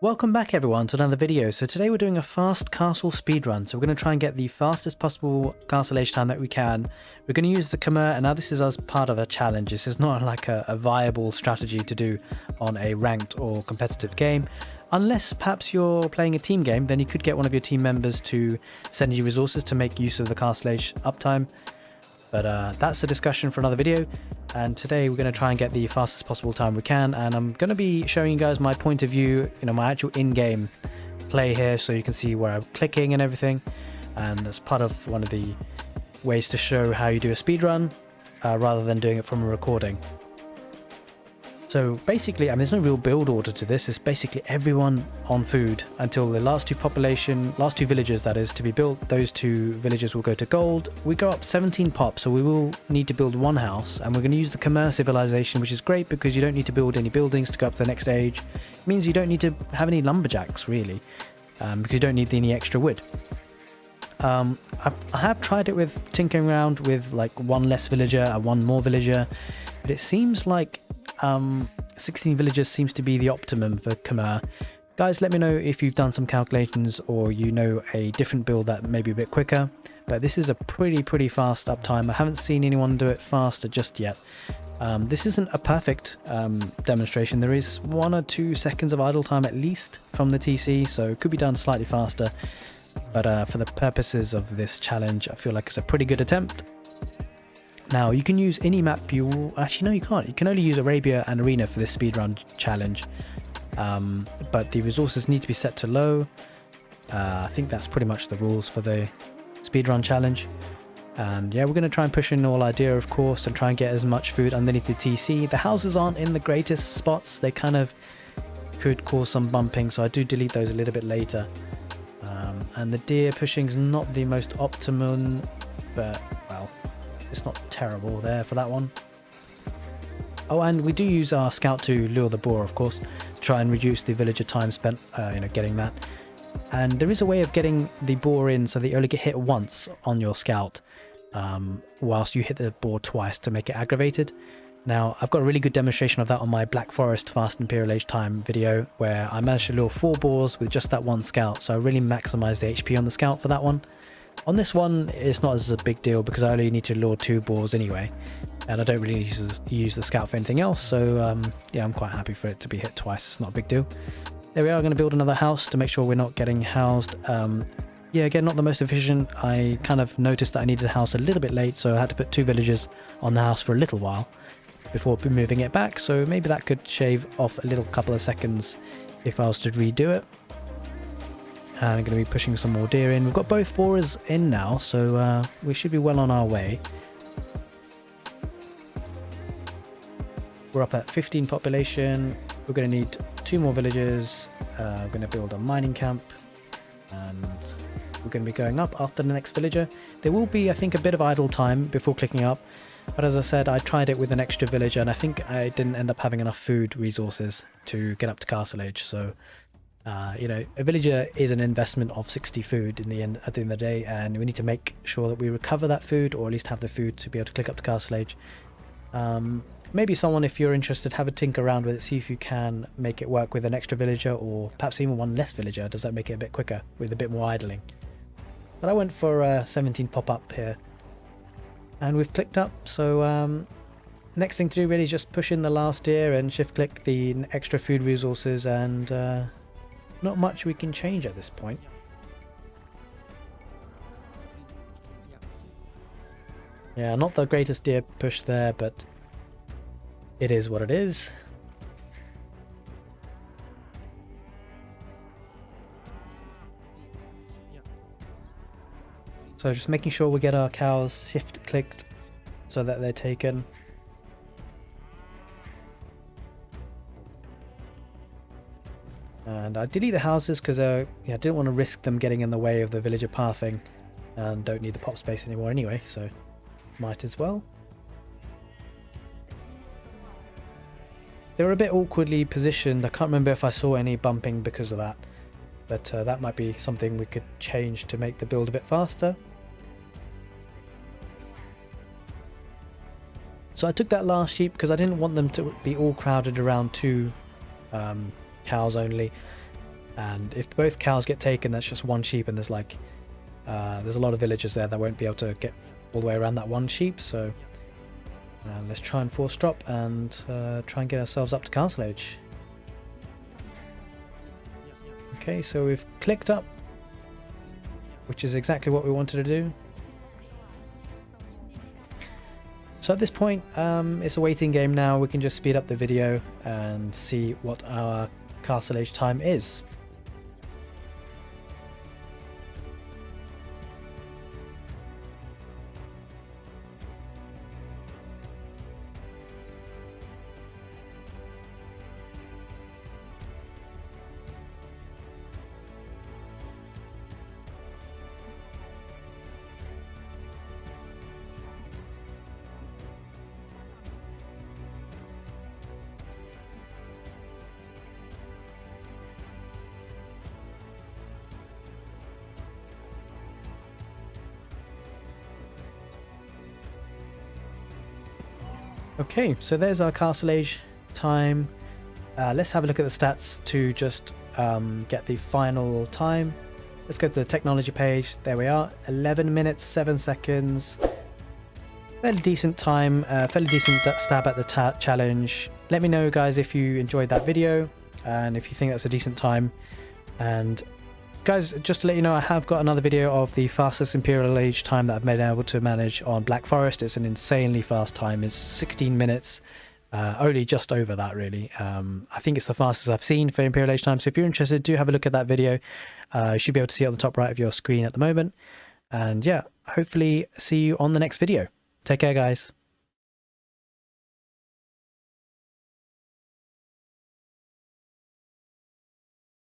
Welcome back everyone to another video. So today we're doing a fast castle speedrun. So we're going to try and get the fastest possible castle age time that we can. We're going to use the Khmer, and now this is as part of a challenge. This is not like a viable strategy to do on a ranked or competitive game. Unless perhaps you're playing a team game, then you could get one of your team members to send you resources to make use of the castle age uptime. But that's a discussion for another video, and today we're going to try and get the fastest possible time we can, and I'm going to be showing you guys my point of view, my actual in-game play here, so you can see where I'm clicking and everything. And that's part of one of the ways to show how you do a speedrun rather than doing it from a recording. So basically, there's no real build order to this. It's basically everyone on food until the last two villages that is to be built. Those two villages will go to gold. We go up 17 pops, so we will need to build one house, and we're going to use the Khmer civilization, which is great because you don't need to build any buildings to go up to the next stage. It means you don't need to have any lumberjacks really, because you don't need any extra wood. I have tried it with tinkering around with like one less villager and one more villager, but it seems like 16 villagers seems to be the optimum for Khmer. Guys, let me know if you've done some calculations or you know a different build that may be a bit quicker, but this is a pretty fast uptime. I haven't seen anyone do it faster just yet. This isn't a perfect demonstration. There is 1 or 2 seconds of idle time at least from the TC, so it could be done slightly faster, but for the purposes of this challenge I feel like it's a pretty good attempt. Now, you can use any map actually, no, you can't. You can only use Arabia and Arena for this speedrun challenge. But the resources need to be set to low. I think that's pretty much the rules for the speedrun challenge. And yeah, we're going to try and push in all idea, of course, and try and get as much food underneath the TC. The houses aren't in the greatest spots. They kind of could cause some bumping, so I do delete those a little bit later. And the deer pushing is not the most optimum, but well, it's not terrible there for that one. Oh, and we do use our scout to lure the boar, of course, to try and reduce the villager time spent getting that. And there is a way of getting the boar in so that you only get hit once on your scout, whilst you hit the boar twice to make it aggravated. Now, I've got a really good demonstration of that on my Black Forest Fast Imperial Age time video, where I managed to lure 4 boars with just that one scout, so I really maximised the HP on the scout for that one. On this one, it's not as a big deal because I only need to lure 2 boars anyway, and I don't really need to use the scout for anything else, so yeah, I'm quite happy for it to be hit twice. It's not a big deal. There we are, going to build another house to make sure we're not getting housed. Yeah, again, not the most efficient. I kind of noticed that I needed a house a little bit late, so I had to put 2 villagers on the house for a little while before moving it back, so maybe that could shave off a little couple of seconds if I was to redo it. And I'm going to be pushing some more deer in. We've got both boars in now, so we should be well on our way. We're up at 15 population. We're going to need 2 more villages. We're going to build a mining camp, and we're going to be going up after the next villager. There will be, I think, a bit of idle time before clicking up, but as I said, I tried it with an extra villager, and I think I didn't end up having enough food resources to get up to castle age, so a villager is an investment of 60 food at the end of the day, and we need to make sure that we recover that food, or at least have the food to be able to click up to castle age. Maybe someone, if you're interested, have a tinker around with it, see if you can make it work with an extra villager, or perhaps even one less villager. Does that make it a bit quicker with a bit more idling? But I went for 17 pop-up here, and we've clicked up, so next thing to do really is just push in the last deer and shift click the extra food resources, and not much we can change at this point. Yeah, not the greatest deer push there, but it is what it is. So just making sure we get our cows shift clicked so that they're taken. And I delete the houses because I didn't want to risk them getting in the way of the villager pathing, and don't need the pop space anymore anyway, so might as well. They were a bit awkwardly positioned. I can't remember if I saw any bumping because of that, but that might be something we could change to make the build a bit faster. So I took that last sheep because I didn't want them to be all crowded around 2 cows only. And if both cows get taken, that's just one sheep, and there's like there's a lot of villagers there that won't be able to get all the way around that one sheep. So let's try and force drop and try and get ourselves up to Castle Age. Okay, so we've clicked up, which is exactly what we wanted to do. So at this point, it's a waiting game now. We can just speed up the video and see what our Castle Age time is. Okay, so there's our Castle Age time. Let's have a look at the stats to just get the final time. Let's go to the technology page. There we are, 11 minutes 7 seconds. Fairly decent time, fairly decent stab at the challenge. Let me know, guys, if you enjoyed that video and if you think that's a decent time. And guys, just to let you know, I have got another video of the fastest Imperial Age time that I've been able to manage on Black Forest. It's an insanely fast time. It's 16 minutes, only just over that, really. I think it's the fastest I've seen for Imperial Age time. So if you're interested, do have a look at that video. You should be able to see it on the top right of your screen at the moment. And yeah, hopefully see you on the next video. Take care, guys.